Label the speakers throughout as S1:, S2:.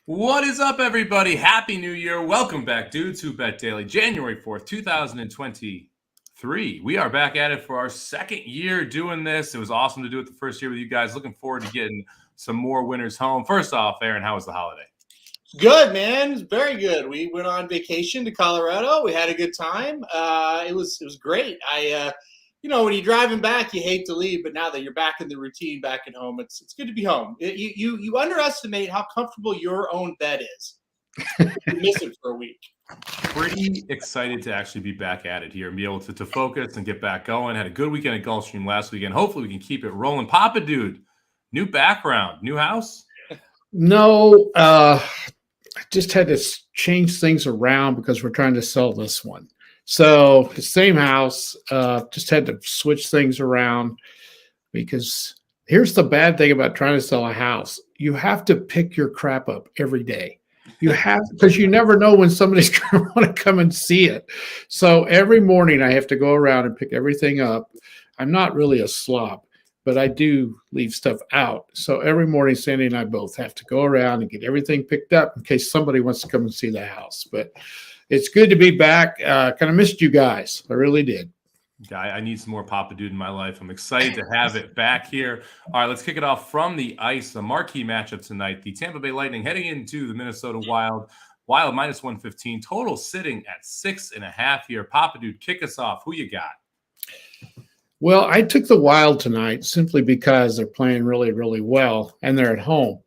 S1: What is up, everybody? Happy New Year. Welcome back, dudes who bet daily. January 4th, 2023. We are back at it for our second year doing this. It was awesome to do it the first year with you guys. Looking forward to getting some more winners home. First off, Aaron, how was the holiday?
S2: Good, man. It's very good. We went on vacation to Colorado. We had a good time. It was great. When you're driving back, you hate to leave, but now that you're back in the routine, back at home, it's good to be home. You underestimate how comfortable your own bed is. You miss it for a week.
S1: Pretty excited to actually be back at it here and be able to focus and get back going. Had a good weekend at Gulfstream last weekend. Hopefully we can keep it rolling. Papa Dude, new background, new house?
S3: No, I just had to change things around because we're trying to sell this one. So the same house, just had to switch things around because here's the bad thing about trying to sell a house. You have to pick your crap up every day. You have, because you never know when somebody's going to want to come and see it. So every morning I have to go around and pick everything up. I'm not really a slob, but I do leave stuff out. So every morning, Sandy and I both have to go around and get everything picked up in case somebody wants to come and see the house. But it's good to be back. Kind of missed you guys. I really did.
S1: I need some more Papa Dude in my life. I'm excited to have it back here. All right, let's kick it off from the ice. The marquee matchup tonight, the Tampa Bay Lightning heading into the Minnesota Wild. Wild minus 115, total sitting at 6.5 here. Papa Dude, kick us off. Who you got?
S3: Well, I took the Wild tonight simply because they're playing really, really well and they're at home.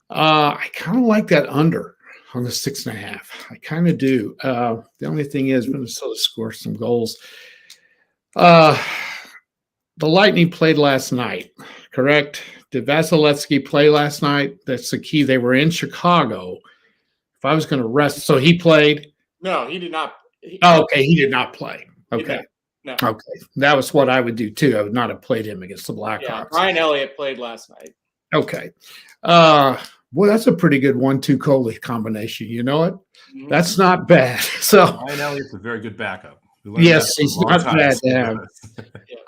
S3: I kind of like that under on the 6.5. I kind of do. The only thing is Minnesota scores some goals. The Lightning played last night, correct? Did Vasilevsky play last night? That's the key. They were in Chicago. If I was going to rest, so he played?
S2: No, he did not.
S3: Okay, he did not play. Okay.
S2: No.
S3: Okay. That was what I would do too. I would not have played him against the Blackhawks.
S2: Yeah, Ryan Elliott played last night.
S3: Okay. Well, that's a pretty good 1-2 goalie combination. You know it? Mm-hmm. That's not bad. So
S1: Ryan Elliott's a very good backup.
S3: Yes, he's not bad to have.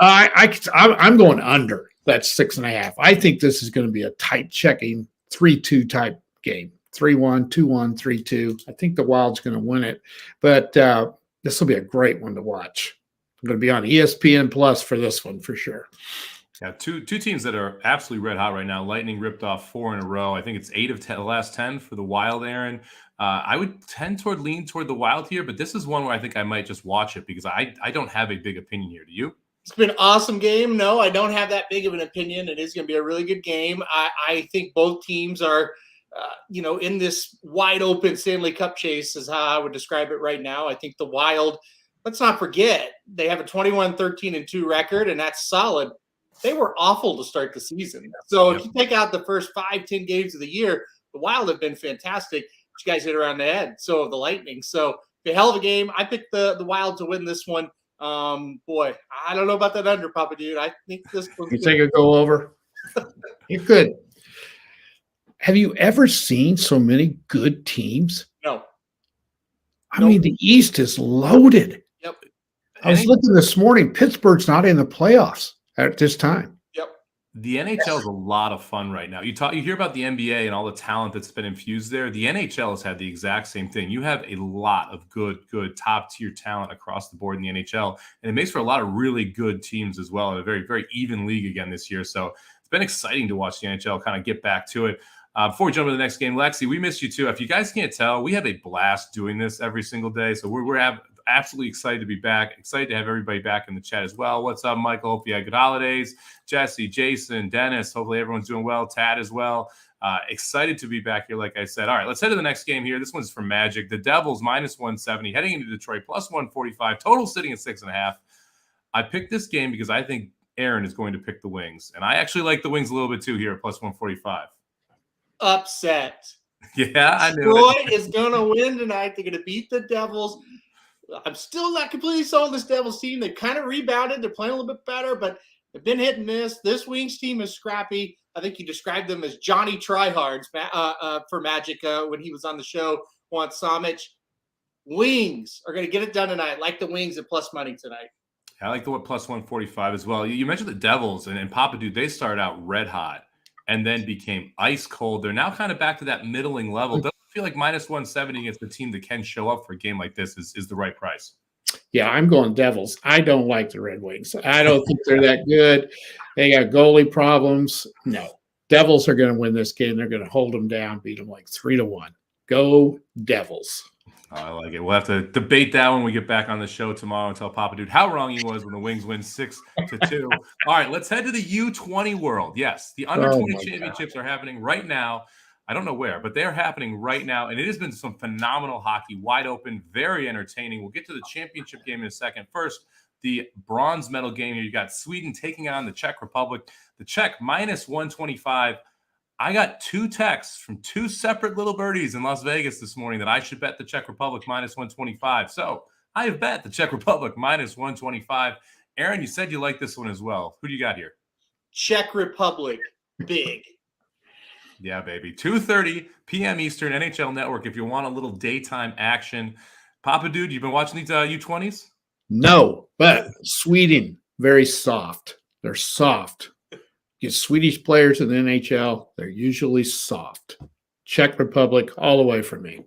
S3: I'm going under that 6.5. I think this is going to be a tight checking 3-2 type game. 3-1, 2-1, 3-2. I think the Wild's going to win it, but this will be a great one to watch. I'm going to be on ESPN Plus for this one for sure.
S1: Yeah, two teams that are absolutely red hot right now. Lightning ripped off 4 in a row. I think it's 8 of the last 10 for the Wild, Aaron. I would lean toward the Wild here, but this is one where I think I might just watch it because I don't have a big opinion here. Do you?
S2: It's been an awesome game. No, I don't have that big of an opinion. It is going to be a really good game. I think both teams are, in this wide open Stanley Cup chase is how I would describe it right now. I think the Wild, let's not forget, they have a 21-13-2 record, and that's solid. They were awful to start the season. So if you take out the first 5-10 games of the year, the Wild have been fantastic. You guys hit around the head. So have the Lightning. So the hell of a game. I picked the Wild to win this one. Boy, I don't know about that under, Papa Dude. I think this one's
S3: You think it go over? You could. Have you ever seen so many good teams?
S2: No.
S3: I mean, the East is loaded.
S2: Yep.
S3: I was looking this morning. Pittsburgh's not in the playoffs at this time.
S2: Yep.
S1: The NHL is a lot of fun right now. You hear about the NBA and all the talent that's been infused there. The NHL has had the exact same thing. You have a lot of good top tier talent across the board in the NHL, and it makes for a lot of really good teams as well. And a very, very even league again this year. So it's been exciting to watch the NHL kind of get back to it. Before we jump into the next game, Lexi, we missed you too. If you guys can't tell, we have a blast doing this every single day. So we're absolutely excited to be back. Excited to have everybody back in the chat as well. What's up, Michael? Hope you had good holidays. Jesse, Jason, Dennis. Hopefully everyone's doing well. Tad as well. Excited to be back here, like I said. All right, let's head to the next game here. This one's from Magic. The Devils minus 170 heading into Detroit plus 145. Total sitting at 6.5. I picked this game because I think Aaron is going to pick the Wings, and I actually like the Wings a little bit too here at plus 145.
S2: Upset.
S1: Yeah, I knew
S2: Detroit is going to win tonight. They're going to beat the Devils. I'm still not completely sold on this Devils team. They've kind of rebounded. They're playing a little bit better, but they've been hit and miss. This Wings team is scrappy. I think you described them as Johnny Tryhards for Magic when he was on the show once. Somich. Wings are going to get it done tonight. Like the Wings at plus money tonight.
S1: I like the plus 145 as well. You mentioned the Devils and Papa Dude. They started out red hot. and then became ice cold. They're now kind of back to that middling level. Doesn't feel like minus 170 against the team that can show up for a game like this is the right price.
S3: Yeah, I'm going Devils. I don't like the Red Wings. I don't think they're that good. They got goalie problems. No, Devils are going to win this game. They're going to hold them down, beat them like 3-1. Go Devils.
S1: I like it. We'll have to debate that when we get back on the show tomorrow and tell Papa Dude how wrong he was when the Wings win 6-2. All right, let's head to the U20 world. Yes, the under-20 championships are happening right now. I don't know where, but they're happening right now, and it has been some phenomenal hockey, wide open, very entertaining. We'll get to the championship game in a second. First, the bronze medal game here. You got Sweden taking on the Czech Republic. The Czech minus 125. I got 2 texts from 2 separate little birdies in Las Vegas this morning that I should bet the Czech Republic minus 125. So I have bet the Czech Republic minus 125. Aaron, you said you like this one as well. Who do you got here?
S2: Czech Republic, big.
S1: Yeah, baby. 2:30 p.m. Eastern, NHL Network, if you want a little daytime action. Papa Dude, you've been watching these U20s?
S3: No, but Sweden, very soft. They're soft. Get Swedish players in the NHL, they're usually soft. Czech Republic, all the way for me.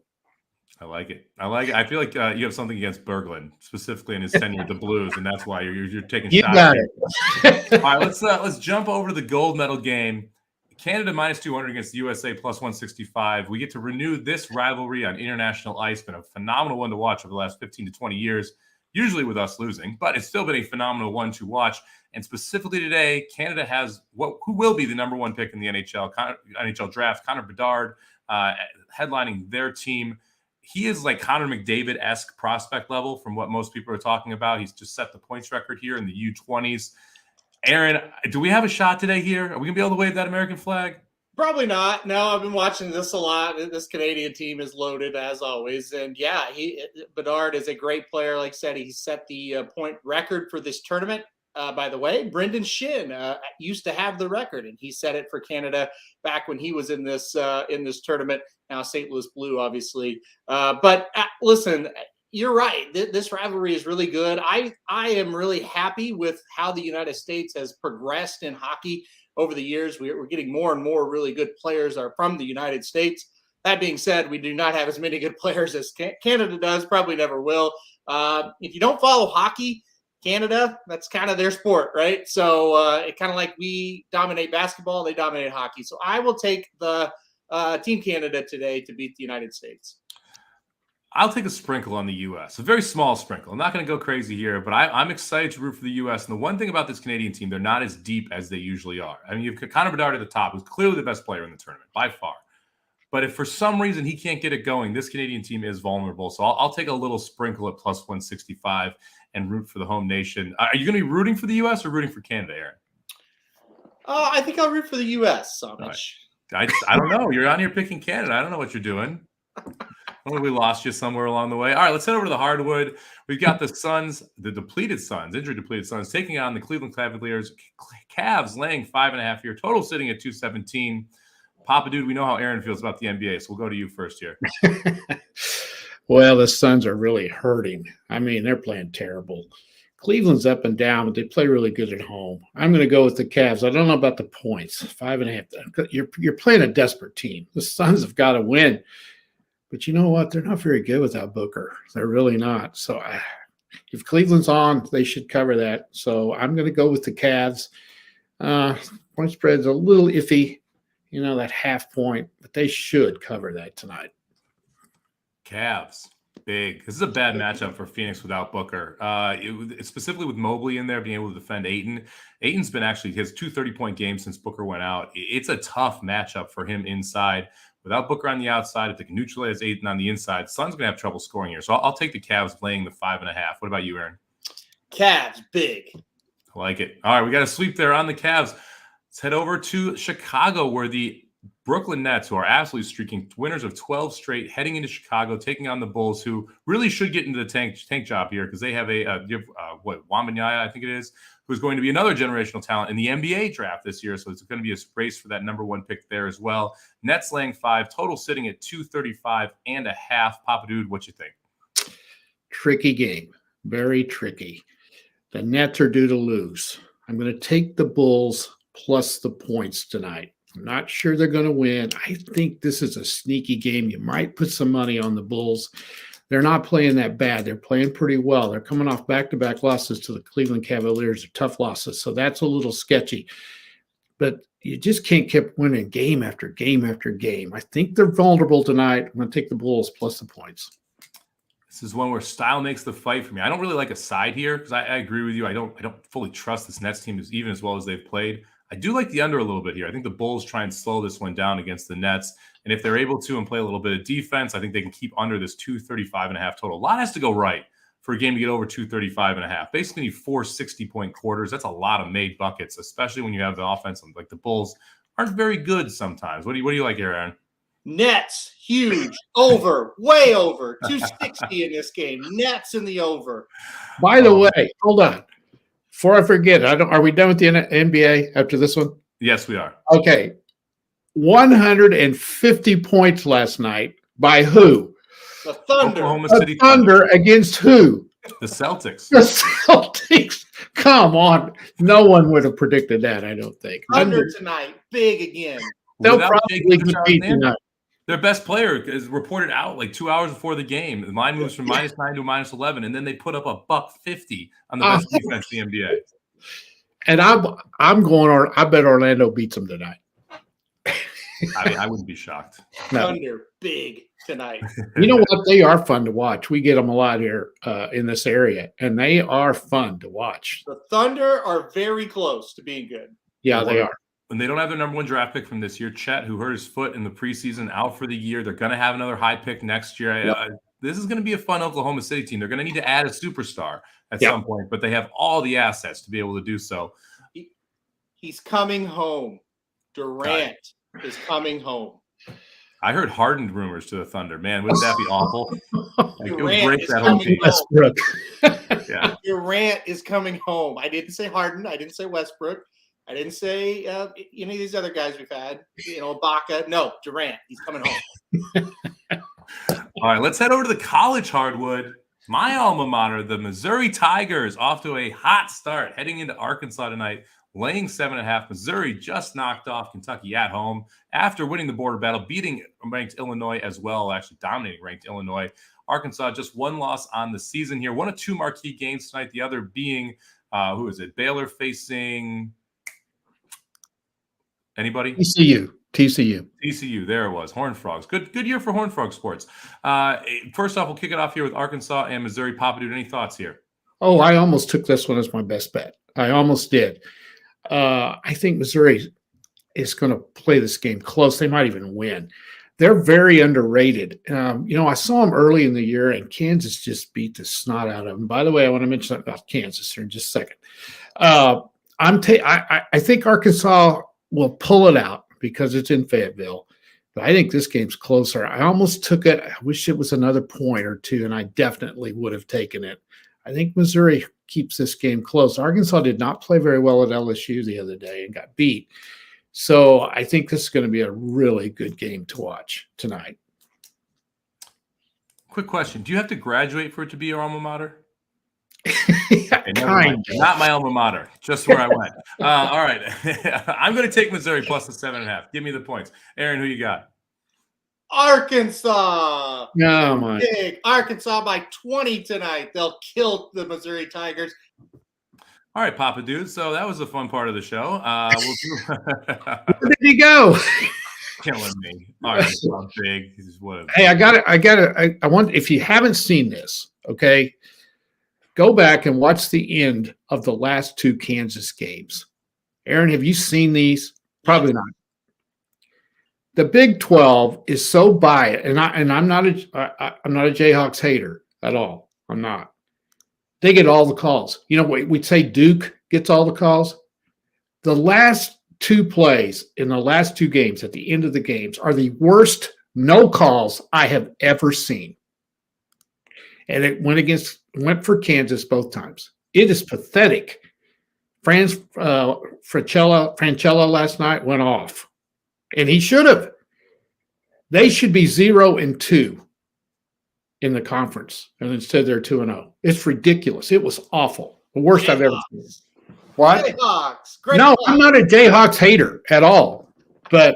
S1: I like it. I feel like you have something against Berglund, specifically in his tenure with the Blues, and that's why you're taking
S3: You
S1: shots.
S3: got it.
S1: All right, let's jump over to the gold medal game. Canada minus 200 against the USA plus 165. We get to renew this rivalry on international ice. Been a phenomenal one to watch over the last 15 to 20 years, usually with us losing, but it's still been a phenomenal one to watch. And specifically today, Canada has who will be the number 1 pick in the NHL draft, Connor Bedard, headlining their team. He is like Connor McDavid-esque prospect level from what most people are talking about. He's just set the points record here in the U20s. Aaron, do we have a shot today here? Are we going to be able to wave that American flag?
S2: Probably not. No, I've been watching this a lot. This Canadian team is loaded as always. And yeah, Bedard is a great player. Like I said, he set the point record for this tournament. By the way, Brendan Shin used to have the record, and he set it for Canada back when he was in this tournament. Now St. Louis Blue, obviously. But listen, you're right. This rivalry is really good. I am really happy with how the United States has progressed in hockey over the years. We're getting more and more really good players are from the United States. That being said, we do not have as many good players as Canada does, probably never will. If you don't follow hockey, Canada, that's kind of their sport, right? So it kind of like we dominate basketball, they dominate hockey. So I will take the Team Canada today to beat the United States.
S1: I'll take a sprinkle on the U.S., a very small sprinkle. I'm not going to go crazy here, but I'm excited to root for the U.S. And the one thing about this Canadian team, they're not as deep as they usually are. I mean, you've got Connor Bedard at the top, who's clearly the best player in the tournament, by far. But if for some reason he can't get it going, this Canadian team is vulnerable. So I'll take a little sprinkle at plus 165 and root for the home nation. Are you going to be rooting for the U.S. or rooting for Canada, Aaron?
S2: I think I'll root for the U.S., Somich.
S1: Right. I don't know. You're on here picking Canada. I don't know what you're doing. I think we lost you somewhere along the way. All right, let's head over to the hardwood. We've got the Suns, the injury-depleted Suns, taking on the Cleveland Cavaliers. Cavs laying 5.5 here. Total sitting at 217. Papa Dude, we know how Aaron feels about the NBA, so we'll go to you first here.
S3: Well, the Suns are really hurting. I mean, they're playing terrible. Cleveland's up and down, but they play really good at home. I'm going to go with the Cavs. I don't know about the points. 5.5. You're playing a desperate team. The Suns have got to win. But you know what? They're not very good without Booker. They're really not. So if Cleveland's on, they should cover that. So I'm going to go with the Cavs. Point spread's a little iffy, that half point, but they should cover that tonight.
S1: Cavs, big. This is a bad matchup for Phoenix without Booker. Specifically with Mobley in there, being able to defend Ayton. Ayton's been actually his 2 30-point games since Booker went out. It's a tough matchup for him inside. Without Booker on the outside, if they can neutralize Ayton on the inside, Suns going to have trouble scoring here. So I'll take the Cavs laying the 5.5. What about you, Aaron?
S2: Cavs, big.
S1: I like it. All right, we got a sweep there on the Cavs. Let's head over to Chicago, where the Brooklyn Nets, who are absolutely streaking, winners of 12 straight, heading into Chicago, taking on the Bulls, who really should get into the tank job here because they have Wembanyama, I think it is, who's going to be another generational talent in the NBA draft this year. So it's going to be a race for that number 1 pick there as well. Nets laying 5, total sitting at 235.5. Papa Dude, what you think?
S3: Tricky game. Very tricky. The Nets are due to lose. I'm going to take the Bulls plus the points tonight. I'm not sure they're going to win. I think this is a sneaky game. You might put some money on the Bulls. They're not playing that bad. They're playing pretty well. They're coming off back-to-back losses to the Cleveland Cavaliers. They're tough losses, so that's a little sketchy. But you just can't keep winning game after game after game. I think they're vulnerable tonight. I'm going to take the Bulls plus the points.
S1: This is one where style makes the fight for me. I don't really like a side here because I agree with you. I don't fully trust this Nets team even as well as they've played. I do like the under a little bit here. I think the Bulls try and slow this one down against the Nets. And if they're able to and play a little bit of defense, I think they can keep under this 235.5 total. A lot has to go right for a game to get over 235.5. Basically, you 4 60-point quarters. That's a lot of made buckets, especially when you have the offense. Like the Bulls aren't very good sometimes. What do you like here, Aaron?
S2: Nets, huge, over, way over, 260 in this game. Nets in the over.
S3: By the way, hold on. Before I forget, are we done with the NBA after this one?
S1: Yes, we are.
S3: Okay. 150 points last night by who?
S2: The Thunder.
S1: Oklahoma
S3: The
S1: City
S3: Thunder against who?
S1: The Celtics.
S3: The Celtics. Come on. No one would have predicted that, I don't think.
S2: Thunder tonight, big again.
S3: They'll
S1: Without
S3: probably
S1: Jake
S3: compete tonight.
S1: Their best player is reported out like 2 hours before the game. The line moves from -9 to -11, and then they put up a $150 on the best defense in the NBA.
S3: And I'm going. I bet Orlando beats them tonight.
S1: I mean, I wouldn't be shocked.
S3: No.
S2: Thunder, big tonight.
S3: You know what? They are fun to watch. We get them a lot here in this area, and they are fun to watch.
S2: The Thunder are very close to being good.
S3: Yeah, they are.
S1: And they don't have their number 1 draft pick from this year, Chet, who hurt his foot in the preseason, out for the year. They're going to have another high pick next year.
S3: Yep.
S1: This is going to be a fun Oklahoma City team. They're going to need to add a superstar at some point, but they have all the assets to be able to do so.
S2: He's coming home. Durant is coming home.
S1: I heard hardened rumors to the Thunder. Man, wouldn't that be awful? Like, it would
S2: Durant
S1: break
S2: is
S1: that whole
S2: coming
S1: team.
S2: home.
S3: Westbrook.
S1: Yeah.
S2: Durant is coming home. I didn't say Harden. I didn't say Westbrook. I didn't say any of these other guys we've had. Ibaka. No, Durant. He's coming home.
S1: All right, let's head over to the college hardwood. My alma mater, the Missouri Tigers, off to a hot start, heading into Arkansas tonight, laying 7.5. Missouri just knocked off Kentucky at home after winning the border battle, beating ranked Illinois as well, actually dominating ranked Illinois. Arkansas just 1 loss on the season here. 1 of 2 marquee games tonight, the other being, who is it? Baylor facing anybody? TCU, there it was. Horned Frogs. Good year for Horned Frog sports. First off, we'll kick it off here with Arkansas and Missouri. Papa Dude, any thoughts here?
S3: Oh, I almost took this one as my best bet. I almost did. I think Missouri is going to play this game close. They might even win. They're very underrated. I saw them early in the year, and Kansas just beat the snot out of them. By the way, I want to mention something about Kansas here in just a second. I think Arkansas will pull it out because it's in Fayetteville. But I think this game's closer. I almost took it. I wish it was another point or two, and I definitely would have taken it. I think Missouri keeps this game close. Arkansas did not play very well at LSU the other day and got beat. So I think this is going to be a really good game to watch tonight.
S1: Quick question. Do you have to graduate for it to be your alma mater?
S3: Kind of.
S1: Not my alma mater, just where I went. All right. I'm going to take Missouri plus the 7.5. Give me the points. Aaron, who you got?
S2: Arkansas.
S3: No, my.
S2: Big. Arkansas by 20 tonight. They'll kill the Missouri Tigers.
S1: All right, Papa Dude. So that was the fun part of the show.
S3: Where did he go?
S1: Killing me. All right, so big.
S3: Hey, I want, if you haven't seen this, okay, go back and watch the end of the last 2 Kansas games. Aaron, have you seen these? Probably not. The Big 12 is so biased, and I'm not a Jayhawks hater at all. I'm not. They get all the calls. We'd say Duke gets all the calls. The last 2 plays in the last 2 games at the end of the games are the worst no calls I have ever seen. And it went for Kansas both times. It is pathetic. Franchella last night went off, and he should have. They should be 0-2 in the conference, and instead they're 2-0. It's ridiculous. It was awful. The worst I've ever seen. What?
S2: Jayhawks.
S3: No, I'm not a Jayhawks hater at all. but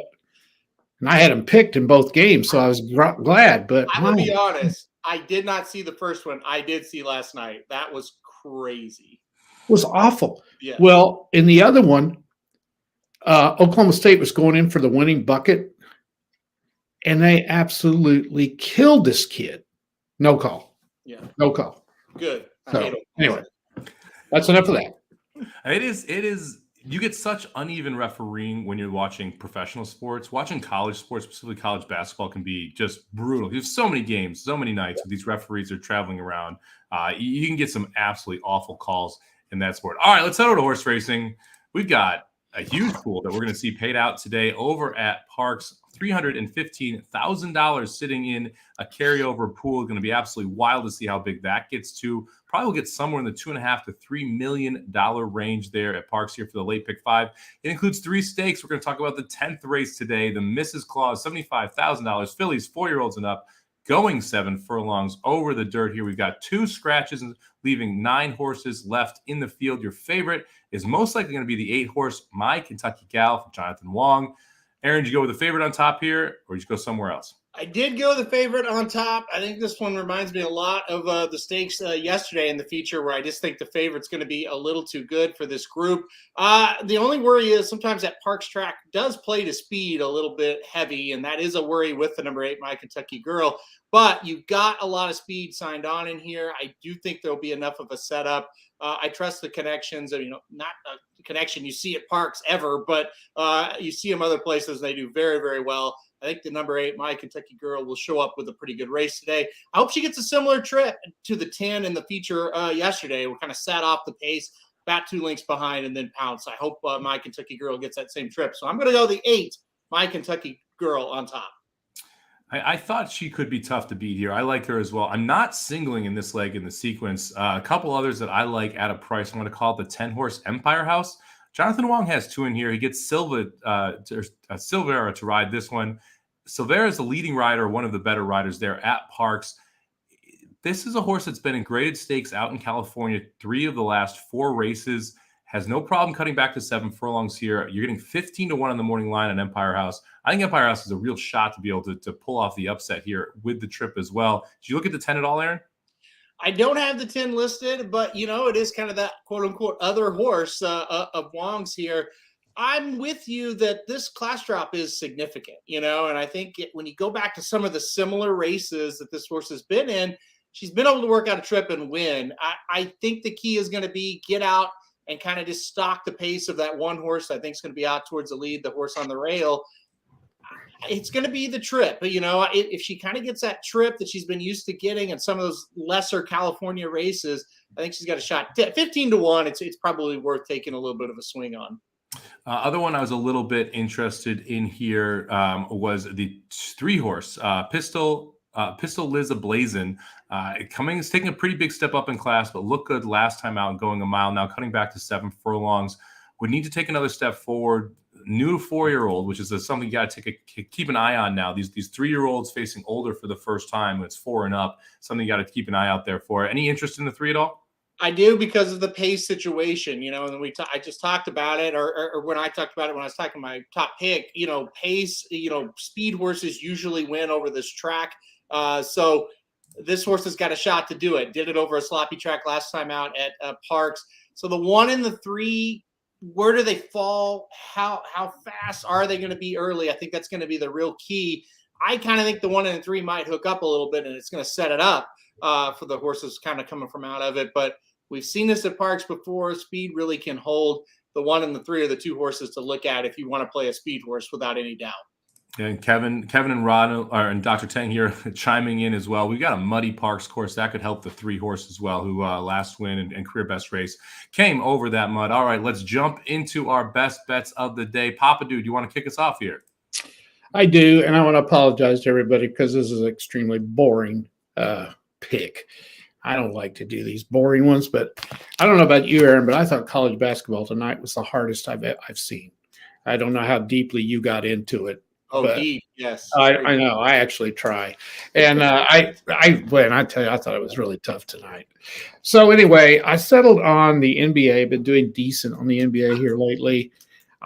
S3: and I had them picked in both games, so I was glad. But
S2: I'm going to be honest. I did not see the first one. I did see last night. That was crazy.
S3: It was awful.
S2: Yeah.
S3: Well, in the other one, Oklahoma State was going in for the winning bucket, and they absolutely killed this kid. No call.
S2: Yeah.
S3: No call.
S2: Good.
S3: So, anyway, that's enough of that.
S1: It is. You get such uneven refereeing when you're watching professional sports. Watching college sports, specifically college basketball, can be just brutal. There's so many games, so many nights where these referees are traveling around. You can get some absolutely awful calls in that sport. All right, let's head over to horse racing. We've got a huge pool that we're going to see paid out today over at Parx. $315,000 sitting in a carryover pool. Going to be absolutely wild to see how big that gets to. Probably will get somewhere in the $2.5 to $3 million range there at Parx here for the late pick 5. It includes 3 stakes. We're going to talk about the 10th race today. The Mrs. Claus, $75,000. Fillies, 4-year-olds and up, going 7 furlongs over the dirt here. We've got 2 scratches, leaving 9 horses left in the field. Your favorite is most likely going to be the 8-horse My Kentucky Gal from Jonathan Wong. Aaron, did you go with the favorite on top here, or did you go somewhere else?
S2: I did go the favorite on top. I think this one reminds me a lot of the stakes yesterday in the feature, where I just think the favorite's going to be a little too good for this group. The only worry is sometimes that Parx track does play to speed a little bit heavy, and that is a worry with the number 8, My Kentucky Girl. But you've got a lot of speed signed on in here. I do think there'll be enough of a setup. I trust the connections. Not a connection you see at Parx ever, but you see them other places. They do very, very well. I think the number 8, My Kentucky Girl, will show up with a pretty good race today. I hope she gets a similar trip to the 10 in the feature yesterday. We kind of sat off the pace, about 2 lengths behind, and then pounced. I hope My Kentucky Girl gets that same trip. So I'm going to go the 8, My Kentucky Girl on top.
S1: I thought she could be tough to beat here. I like her as well. I'm not singling in this leg in the sequence. A couple others that I like at a price. I'm going to call it the 10-horse Empire House. Jonathan Wong has 2 in here. He gets Silvera to ride this one. Silvera is the leading rider, one of the better riders there at Parx. This is a horse that's been in graded stakes out in California 3 of the last 4 races. Has no problem cutting back to 7 furlongs here. You're getting 15 to 1 on the morning line on Empire House. I think Empire House is a real shot to be able to pull off the upset here with the trip as well. Did you look at the 10 at all, Aaron?
S2: I don't have the 10 listed, but, it is kind of that quote-unquote other horse of Wong's here. I'm with you that this class drop is significant, and I think when you go back to some of the similar races that this horse has been in, she's been able to work out a trip and win. I think the key is going to be get out and kind of just stalk the pace of that one horse I think is going to be out towards the lead, the horse on the rail. It's going to be the trip. But, if she kind of gets that trip that she's been used to getting in some of those lesser California races, I think she's got a shot. 15 to 1, it's probably worth taking a little bit of a swing on.
S1: Other one I was a little bit interested in here was the 3-horse Pistol Liz Ablazin. Cummings taking a pretty big step up in class, but looked good last time out, going a mile. Now cutting back to 7 furlongs. Would need to take another step forward. New 4-year-old, which is something you got to keep an eye on now. These 3-year-olds facing older for the first time. It's 4 and up. Something you got to keep an eye out there for. Any interest in the 3 at all?
S2: I do, because of the pace situation, and I just talked about it, or when I talked about it when I was talking my top pick, pace, speed horses usually win over this track. So this horse has got a shot to do it. Did it over a sloppy track last time out at Parx. So the 1 and the 3, where do they fall? How fast are they going to be early? I think that's going to be the real key. I kind of think the 1 and the 3 might hook up a little bit, and it's going to set it up for the horses kind of coming from out of it. But we've seen this at Parx before. Speed really can hold. The 1 and the 3 are the 2 horses to look at if you want to play a speed horse without any doubt.
S1: And Kevin and Ron and Dr. Tang here chiming in as well. We've got a muddy Parx course that could help the 3 horse as well, who last win and career best race came over that mud. All right, let's jump into our best bets of the day. Papa Dude, you want to kick us off here?
S3: I do, and I want to apologize to everybody because this is an extremely boring pick. I don't like to do these boring ones, but I don't know about you, Aaron, but I thought college basketball tonight was the hardest I've seen. I don't know how deeply you got into it.
S2: Oh, deep, yes.
S3: I know. I actually try, and I tell you, I thought it was really tough tonight. So anyway, I settled on the NBA. Been doing decent on the NBA here lately.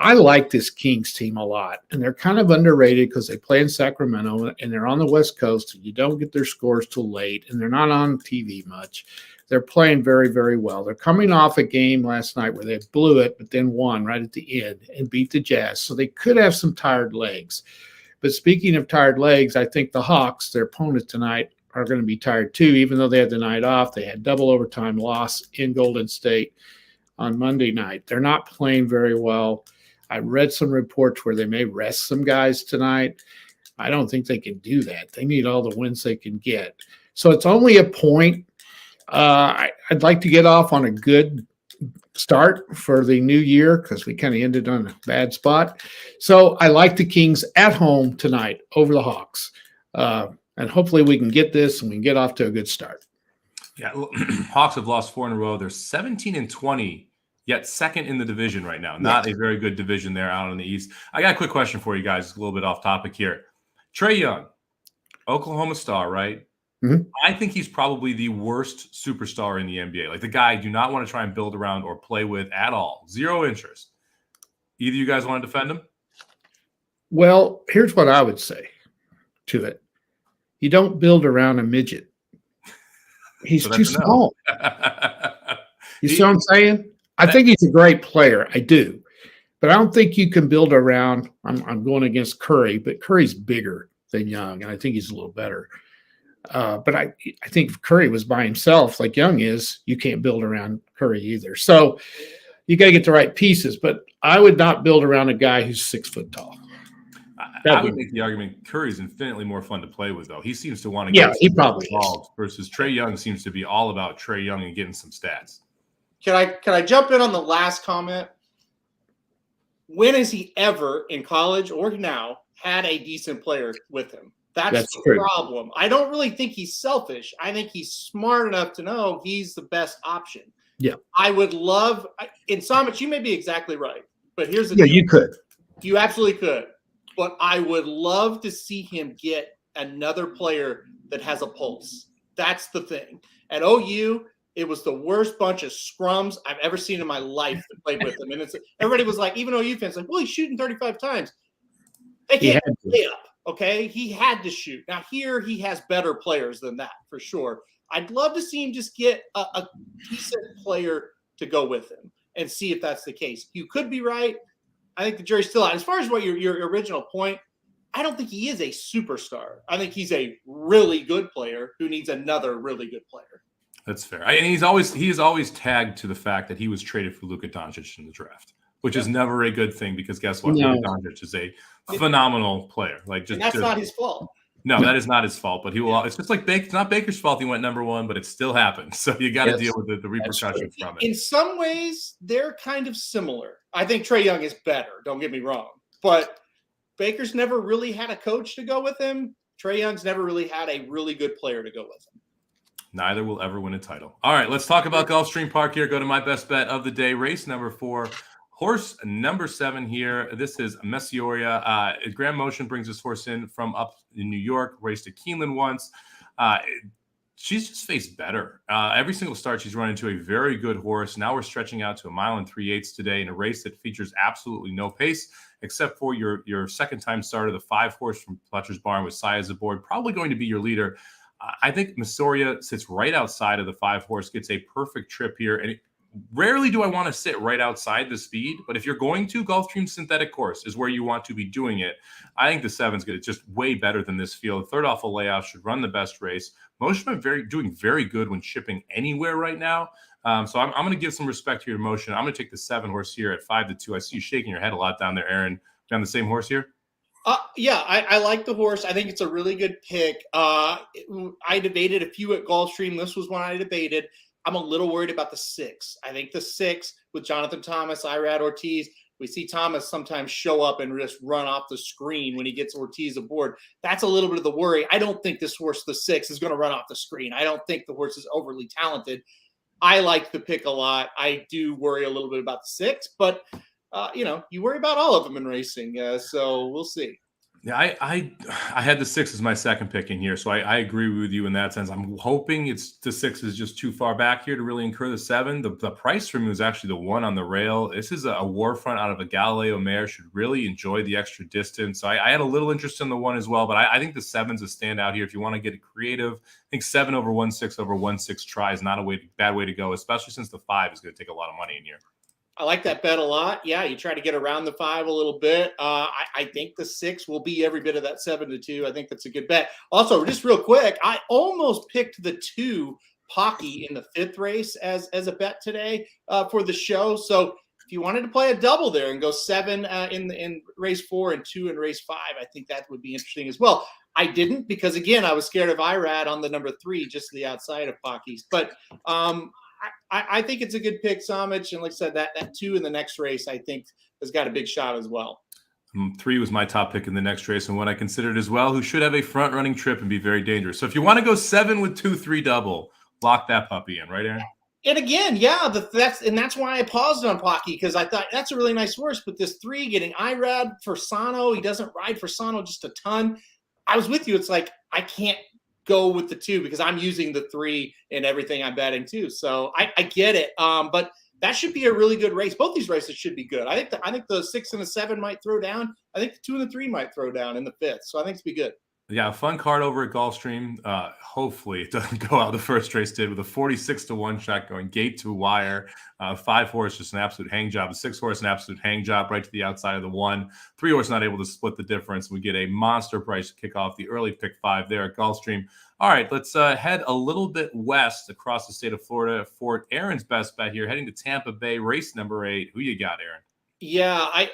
S3: I like this Kings team a lot, and they're kind of underrated because they play in Sacramento and they're on the West Coast. And you don't get their scores till late, and they're not on TV much. They're playing very, very well. They're coming off a game last night where they blew it, but then won right at the end and beat the Jazz. So they could have some tired legs. But speaking of tired legs, I think the Hawks, their opponent tonight, are going to be tired too, even though they had the night off. They had double overtime loss in Golden State on Monday night. They're not playing very well. I read some reports where they may rest some guys tonight. I don't think they can do that. They need all the wins they can get. So it's only a point. I'd like to get off on a good start for the new year because we kind of ended on a bad spot. So I like the Kings at home tonight over the Hawks. And hopefully we can get this and we can get off to a good start.
S1: Yeah, Hawks have lost 4 in a row. They're 17-20, yet second in the division right now. Not a very good division there out in the East. I got a quick question for you guys, a little bit off topic here. Trae Young, Oklahoma star, right?
S3: Mm-hmm.
S1: I think he's probably the worst superstar in the NBA. Like the guy I do not want to try and build around or play with at all. Zero interest. Either you guys want to defend him?
S3: Well, here's what I would say to it. You don't build around a midget. He's too small. You see what I'm saying? I think he's a great player. I do. But I don't think you can build around. I'm going against Curry, but Curry's bigger than Young, and I think he's a little better. But I think if Curry was by himself like Young is, you can't build around Curry either. So you got to get the right pieces. But I would not build around a guy who's 6 foot tall.
S1: I would make the argument Curry's infinitely more fun to play with, though. He seems to want to
S3: get he probably
S1: involved versus Trae Young seems to be all about Trae Young and getting some stats.
S2: Can I jump in on the last comment? When has he ever in college or now had a decent player with him? That's the
S3: true.
S2: problem. I don't really think he's selfish. I think he's smart enough to know he's the best option.
S3: Yeah.
S2: I would love in Somich, you may be exactly right. But here's the deal.
S3: You could.
S2: You absolutely could. But I would love to see him get another player that has a pulse. That's the thing. At OU, it was the worst bunch of scrums I've ever seen in my life that played with him. And everybody was like, even OU fans, like, well, he's shooting 35 times. They can't play up, okay? He had to shoot. Now, here he has better players than that, for sure. I'd love to see him just get a decent player to go with him and see if that's the case. You could be right. I think the jury's still out. As far as what your original point, I don't think he is a superstar. I think he's a really good player who needs another really good player.
S1: That's fair. And he is always tagged to the fact that he was traded for Luka Doncic in the draft, which is never a good thing because guess what?
S3: No.
S1: Luka Doncic is a phenomenal player.
S2: And that's not his fault.
S1: No, that is not his fault. But he will. It's just like it's not Baker's fault he went number 1, but it still happened. So you got to deal with the repercussions from it.
S2: In some ways, they're kind of similar. I think Trae Young is better. Don't get me wrong, but Baker's never really had a coach to go with him. Trae Young's never really had a really good player to go with him.
S1: Neither will ever win a title. All right, let's talk about Gulfstream Park here. Go to my best bet of the day. Race number 4, horse number 7 here. This is Messioria. Grand Motion brings this horse in from up in New York. Raced at Keeneland once. She's just faced better. Every single start, she's run into a very good horse. Now we're stretching out to 1 mile and 3/8 today in a race that features absolutely no pace, except for your second-time starter, the 5-horse from Fletcher's Barn with Sias aboard, probably going to be your leader. I think Messioria sits right outside of the 5-horse, gets a perfect trip here. And rarely do I want to sit right outside the speed, but if you're going to, Gulfstream Synthetic Course is where you want to be doing it. I think the 7's good. It's just way better than this field. Third off a layout, should run the best race. Motion doing very good when shipping anywhere right now. So I'm going to give some respect to your Motion. I'm going to take the 7-horse here at 5-2. I see you shaking your head a lot down there, Aaron. Down the same horse here?
S2: Yeah, I like the horse. I think it's a really good pick. I debated a few at Gulfstream. This was one I debated. I'm a little worried about the 6. I think the 6 with Jonathan Thomas, Irad Ortiz, we see Thomas sometimes show up and just run off the screen when he gets Ortiz aboard. That's a little bit of the worry. I don't think this horse, the 6, is going to run off the screen. I don't think the horse is overly talented. I like the pick a lot. I do worry a little bit about the 6, but you worry about all of them in racing. So we'll see.
S1: Yeah, I had the 6 as my second pick in here, so I agree with you in that sense. I'm hoping it's the 6 is just too far back here to really incur the 7. The price for me was actually the 1 on the rail. This is a war front out of a Galileo mare. Should really enjoy the extra distance. So I had a little interest in the 1 as well, but I think the 7's a standout here. If you want to get creative, I think 7 over 1-6 over 1-6 try is not a bad way to go, especially since the 5 is going to take a lot of money in here.
S2: I like that bet a lot. Yeah, you try to get around the 5 a little bit. I think the 6 will be every bit of that 7-2. I think that's a good bet. Also, just real quick, I almost picked the 2 Pocky in the 5th race as a bet today for the show. So if you wanted to play a double there and go 7 in race 4 and 2 in race 5, I think that would be interesting as well. I didn't because, again, I was scared of IRAD on the number 3, just to the outside of Pockies. But I think it's a good pick, Somich. And like I said, that 2 in the next race, I think, has got a big shot as well.
S1: 3 was my top pick in the next race, and one I considered as well, who should have a front-running trip and be very dangerous. So if you want to go 7 with 2-3 double, lock that puppy in, right, Aaron?
S2: And again, yeah, that's why I paused on Pocky, because I thought that's a really nice horse. But this 3 getting IRAD for Sano, he doesn't ride for Sano just a ton. I was with you. It's like I can't go with the 2 because I'm using the 3 in everything I'm betting too. So I get it. But that should be a really good race. Both these races should be good. I think the 6 and the 7 might throw down. I think the 2 and the 3 might throw down in the 5th. So I think it's be good.
S1: Yeah, a fun card over at Gulfstream. Hopefully it doesn't go out the first race did with a 46-1 shot going gate to wire. 5 horse, just an absolute hang job. A 6 horse, an absolute hang job right to the outside of the 1. 3 horse not able to split the difference. We get a monster price to kick off the early pick 5 there at Gulfstream. All right, let's head a little bit west across the state of Florida for Aaron's best bet here, heading to Tampa Bay, race number 8. Who you got, Aaron?
S2: Yeah,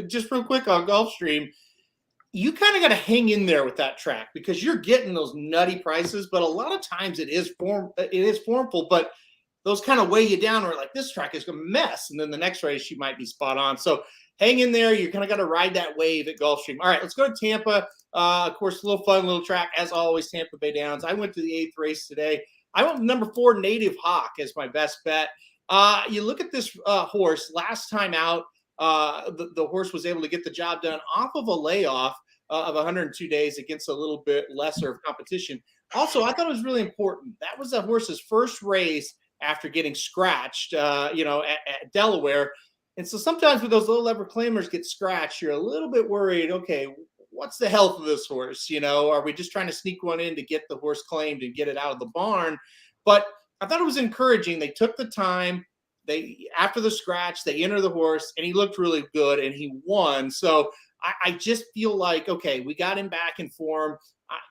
S2: just real quick on Gulfstream, you kind of got to hang in there with that track because you're getting those nutty prices, but a lot of times it is formful, but those kind of weigh you down or like this track is a mess. And then the next race you might be spot on. So hang in there. You kind of got to ride that wave at Gulfstream. All right, let's go to Tampa. Of course, a little fun little track as always, Tampa Bay Downs. I went to the 8th race today. I went with number 4 Native Hawk as my best bet. You look at this horse last time out. The horse was able to get the job done off of a layoff of 102 days against a little bit lesser of competition. Also, I thought it was really important. That was the horse's first race after getting scratched, at Delaware. And so sometimes when those low-level claimers get scratched, you're a little bit worried, okay, what's the health of this horse? Are we just trying to sneak one in to get the horse claimed and get it out of the barn? But I thought it was encouraging. They took the time. After the scratch, they entered the horse, and he looked really good, and he won. So I just feel like, okay, we got him back in form.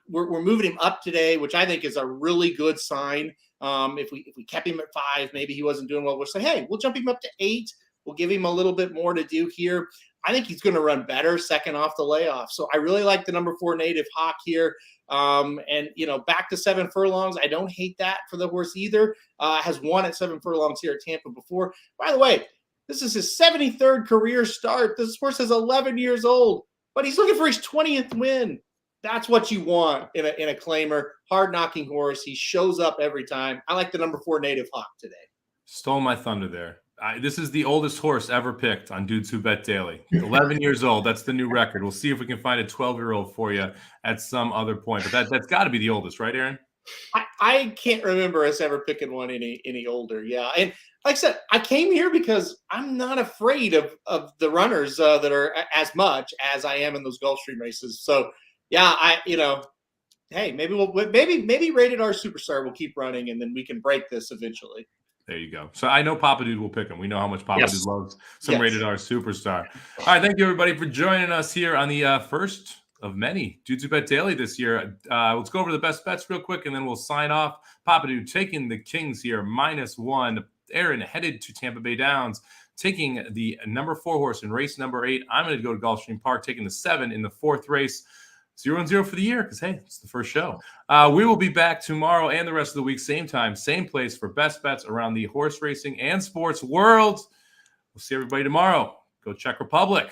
S2: We're moving him up today, which I think is a really good sign. If we kept him at 5, maybe he wasn't doing well. We'll say, hey, we'll jump him up to 8. We'll give him a little bit more to do here. I think he's going to run better second off the layoff. So I really like the number 4 Native Hawk here. And back to 7 furlongs. I don't hate that for the horse either. Has won at 7 furlongs here at Tampa before. By the way, this is his 73rd career start. This horse is 11 years old, but he's looking for his 20th win. That's what you want in a claimer. Hard-knocking horse. He shows up every time. I like the number 4 Native Hawk today.
S1: Stole my thunder there. This is the oldest horse ever picked on Dudes Who Bet Daily. 11 years old. That's the new record. We'll see if we can find a 12-year-old for you at some other point. But that's got to be the oldest, right, Aaron?
S2: I can't remember us ever picking one any older. Yeah. And like I said, I came here because I'm not afraid of the runners that are as much as I am in those Gulfstream races. So, yeah, hey, maybe Rated R Superstar will keep running and then we can break this eventually.
S1: There you go. So I know Papa Dude will pick him. We know how much Papa Dude loves some Rated R Superstar. All right, thank you everybody for joining us here on the first of many Dudes Who Bet Daily this year. Let's go over the best bets real quick, and then we'll sign off. Papa Dude taking the Kings here, -1. Aaron headed to Tampa Bay Downs, taking the number 4 horse in race number 8. I'm going to go to Gulfstream Park, taking the 7 in the 4th race. 0-0 for the year because, hey, it's the first show. We will be back tomorrow and the rest of the week, same time, same place for best bets around the horse racing and sports world. We'll see everybody tomorrow. Go Czech Republic.